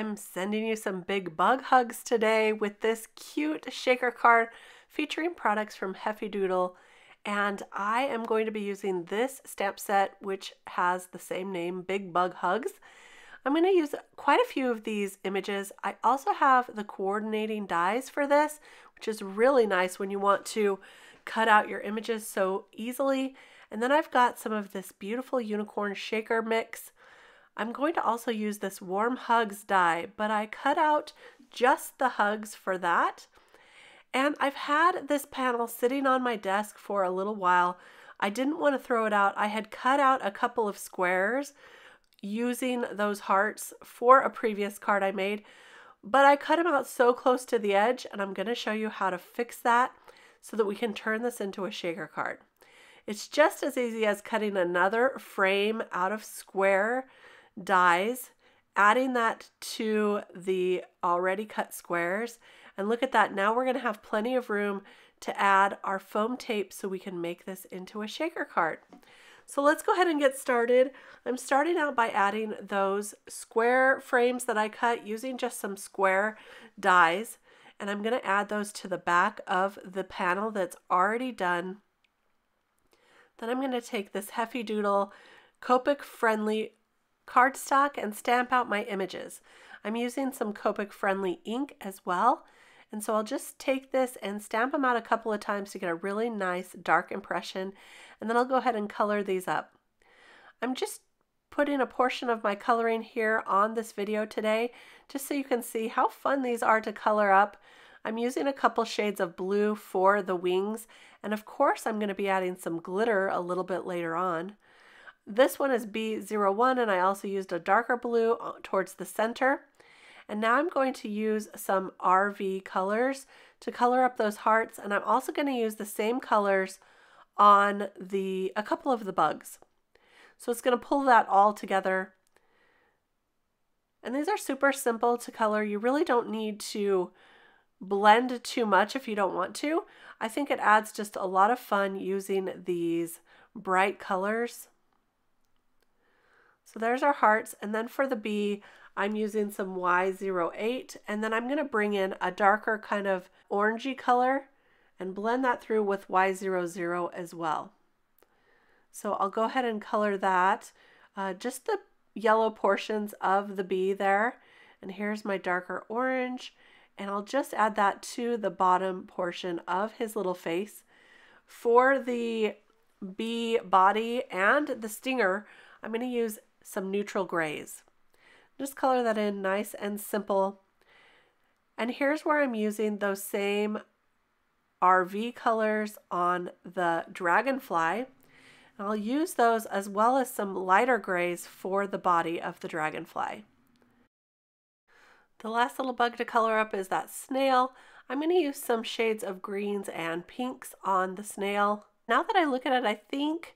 I'm sending you some big bug hugs today with this cute shaker card featuring products from Heffy Doodle. And I am going to be using this stamp set, which has the same name, Big Bug Hugs. I'm going to use quite a few of these images. I also have the coordinating dies for this, which is really nice when you want to cut out your images so easily. And then I've got some of this beautiful unicorn shaker mix. I'm going to also use this warm hugs die, but I cut out just the hugs for that. And I've had this panel sitting on my desk for a little while. I didn't want to throw it out. I had cut out a couple of squares using those hearts for a previous card I made, but I cut them out so close to the edge, and I'm going to show you how to fix that so that we can turn this into a shaker card. It's just as easy as cutting another frame out of square dies, adding that to the already cut squares, and look at that. Now we're going to have plenty of room to add our foam tape so we can make this into a shaker card. So let's go ahead and get started. I'm starting out by adding those square frames that I cut using just some square dies, and I'm going to add those to the back of the panel that's already done. Then I'm going to take this Heffy Doodle Copic friendly cardstock and stamp out my images. I'm using some Copic friendly ink as well, and so I'll just take this and stamp them out a couple of times to get a really nice dark impression, and then I'll go ahead and color these up. I'm just putting a portion of my coloring here on this video today just so you can see how fun these are to color up. I'm using a couple shades of blue for the wings, and of course I'm going to be adding some glitter a little bit later on. This one is B01, and I also used a darker blue towards the center. And now I'm going to use some RV colors to color up those hearts, and I'm also going to use the same colors on a couple of the bugs. So it's going to pull that all together. And these are super simple to color. You really don't need to blend too much if you don't want to. I think it adds just a lot of fun using these bright colors. So there's our hearts, and then for the bee, I'm using some Y08, and then I'm going to bring in a darker kind of orangey color and blend that through with Y00 as well. So I'll go ahead and color that, just the yellow portions of the bee there, and here's my darker orange, and I'll just add that to the bottom portion of his little face. For the bee body and the stinger, I'm going to use some neutral grays. Just color that in nice and simple. And here's where I'm using those same RV colors on the dragonfly. And I'll use those as well as some lighter grays for the body of the dragonfly. The last little bug to color up is that snail. I'm going to use some shades of greens and pinks on the snail. Now that I look at it, I think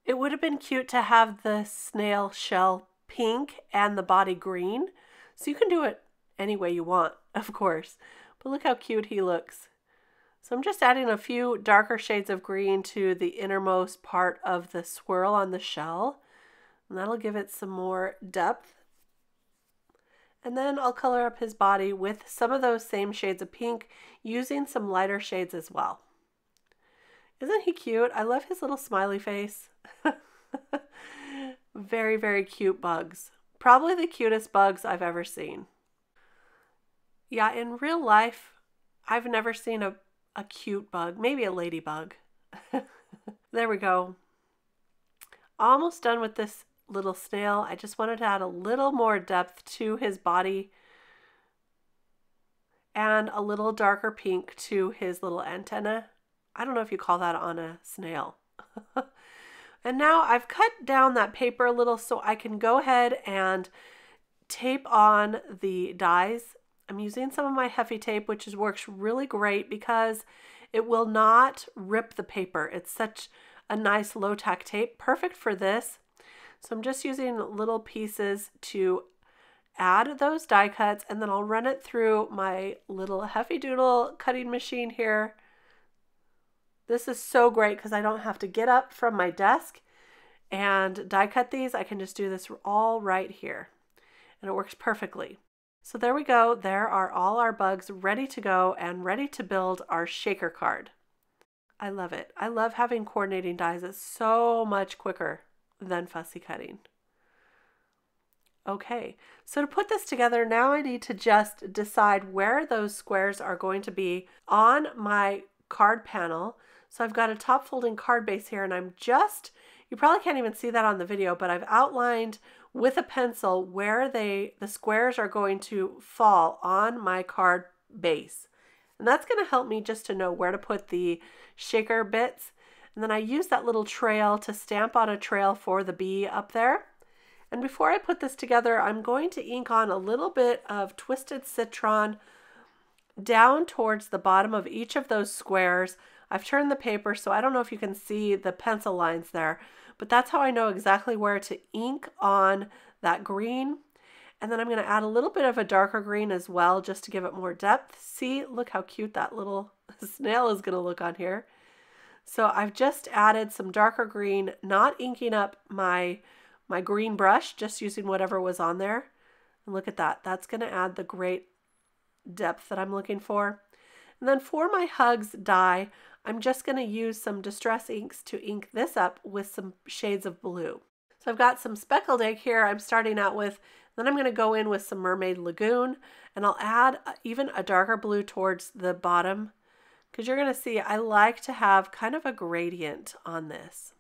it would have been cute to have the snail shell pink and the body green. So you can do it any way you want, of course. But look how cute he looks. So I'm just adding a few darker shades of green to the innermost part of the swirl on the shell. And that'll give it some more depth. And then I'll color up his body with some of those same shades of pink, using some lighter shades as well. Isn't he cute? I love his little smiley face. Very, very cute bugs. Probably the cutest bugs I've ever seen. Yeah, in real life, I've never seen a cute bug. Maybe a ladybug. There we go. Almost done with this little snail. I just wanted to add a little more depth to his body and a little darker pink to his little antenna. I don't know if you call that on a snail. And now I've cut down that paper a little so I can go ahead and tape on the dies. I'm using some of my Heffy tape, which works really great because it will not rip the paper. It's such a nice low tack tape, perfect for this. So I'm just using little pieces to add those die cuts, and then I'll run it through my little Heffy Doodle cutting machine here. This is so great because I don't have to get up from my desk and die cut these. I can just do this all right here, and it works perfectly. So there we go. There are all our bugs ready to go and ready to build our shaker card. I love it. I love having coordinating dies. It's so much quicker than fussy cutting. Okay, so to put this together, now I need to just decide where those squares are going to be on my card panel. So I've got a top folding card base here, and you probably can't even see that on the video, but I've outlined with a pencil where the squares are going to fall on my card base. And that's going to help me just to know where to put the shaker bits. And then I use that little trail to stamp on a trail for the bee up there. And before I put this together, I'm going to ink on a little bit of Twisted Citron down towards the bottom of each of those squares. I've turned the paper, so I don't know if you can see the pencil lines there, but that's how I know exactly where to ink on that green. And then I'm going to add a little bit of a darker green as well, just to give it more depth. See, look how cute that little snail is going to look on here. So I've just added some darker green, not inking up my green brush, just using whatever was on there. And look at that. That's going to add the great depth that I'm looking for. And then for my hugs die, I'm just going to use some Distress inks to ink this up with some shades of blue. So I've got some speckled egg here I'm starting out with. Then I'm going to go in with some Mermaid Lagoon, and I'll add even a darker blue towards the bottom, because you're going to see I like to have kind of a gradient on this.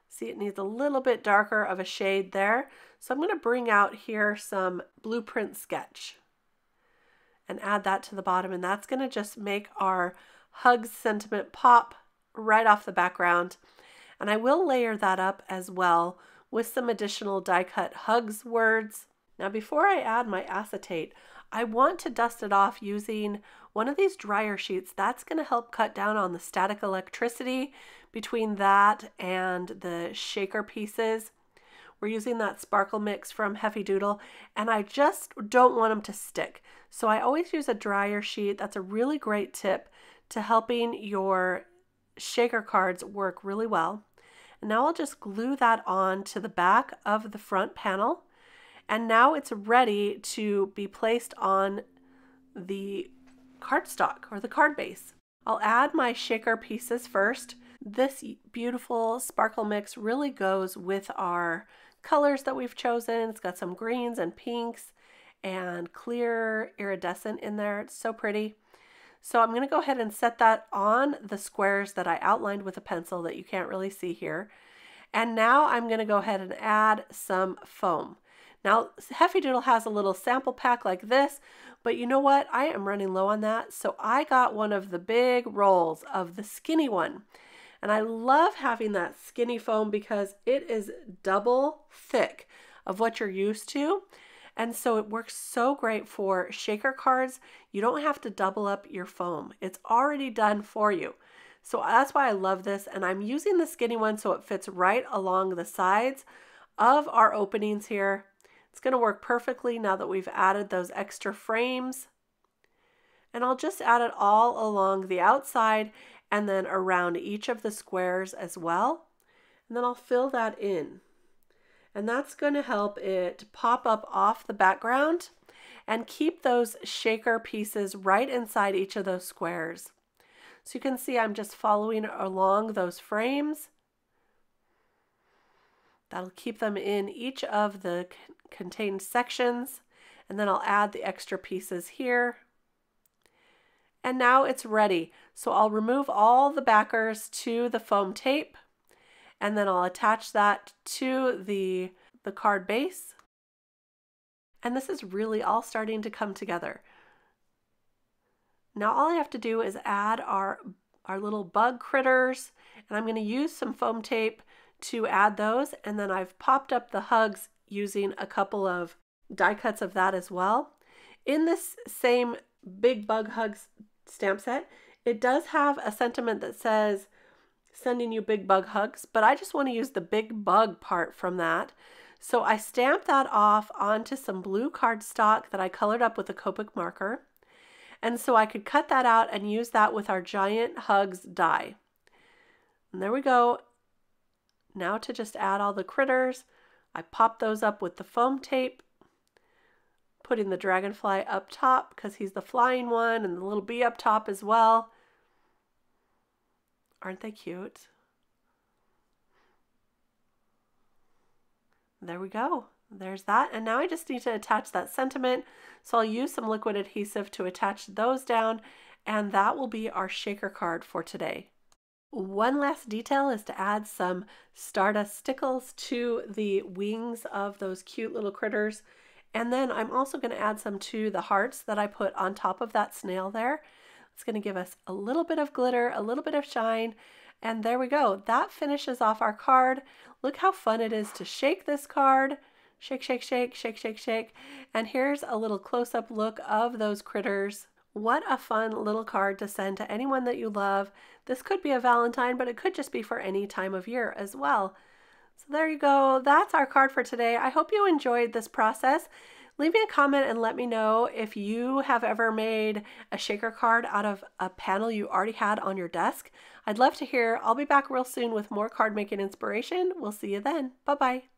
See, it needs a little bit darker of a shade there. So I'm going to bring out here some Blueprint Sketch and add that to the bottom. And that's going to just make our Hugs sentiment pop right off the background. And I will layer that up as well with some additional die cut Hugs words. Now, before I add my acetate, I want to dust it off using one of these dryer sheets. That's going to help cut down on the static electricity between that and the shaker pieces. We're using that sparkle mix from Heffy Doodle, and I just don't want them to stick. So I always use a dryer sheet. That's a really great tip to helping your shaker cards work really well. And now I'll just glue that on to the back of the front panel. And now it's ready to be placed on the cardstock or the card base. I'll add my shaker pieces first. This beautiful sparkle mix really goes with our colors that we've chosen. It's got some greens and pinks and clear iridescent in there. It's so pretty. So I'm going to go ahead and set that on the squares that I outlined with a pencil that you can't really see here. And now I'm going to go ahead and add some foam. Now, Heffy Doodle has a little sample pack like this, but you know what? I am running low on that, so I got one of the big rolls of the skinny one. And I love having that skinny foam because it is double thick of what you're used to. And so it works so great for shaker cards. You don't have to double up your foam. It's already done for you. So that's why I love this. And I'm using the skinny one so it fits right along the sides of our openings here. It's going to work perfectly now that we've added those extra frames. And I'll just add it all along the outside and then around each of the squares as well. And then I'll fill that in. And that's going to help it pop up off the background and keep those shaker pieces right inside each of those squares. So you can see I'm just following along those frames. That'll keep them in each of the contained sections. And then I'll add the extra pieces here. And now it's ready. So I'll remove all the backers to the foam tape, and then I'll attach that to the card base. And this is really all starting to come together. Now all I have to do is add our little bug critters, and I'm going to use some foam tape to add those, and then I've popped up the hugs using a couple of die cuts of that as well. In this same Big Bug Hugs stamp set, it does have a sentiment that says sending you big bug hugs, but I just want to use the big bug part from that. So I stamped that off onto some blue cardstock that I colored up with a Copic marker. And so I could cut that out and use that with our giant hugs die. And there we go. Now to just add all the critters, I pop those up with the foam tape, putting the dragonfly up top because he's the flying one, and the little bee up top as well. Aren't they cute? There we go. There's that. And now I just need to attach that sentiment. So I'll use some liquid adhesive to attach those down, and that will be our shaker card for today. One last detail is to add some Stardust Stickles to the wings of those cute little critters. And then I'm also going to add some to the hearts that I put on top of that snail there. It's going to give us a little bit of glitter, a little bit of shine. And there we go. That finishes off our card. Look how fun it is to shake this card. Shake, shake, shake, shake, shake, shake. And here's a little close-up look of those critters. What a fun little card to send to anyone that you love. This could be a Valentine, but it could just be for any time of year as well. So there you go. That's our card for today. I hope you enjoyed this process. Leave me a comment and let me know if you have ever made a shaker card out of a panel you already had on your desk. I'd love to hear. I'll be back real soon with more card making inspiration. We'll see you then. Bye-bye.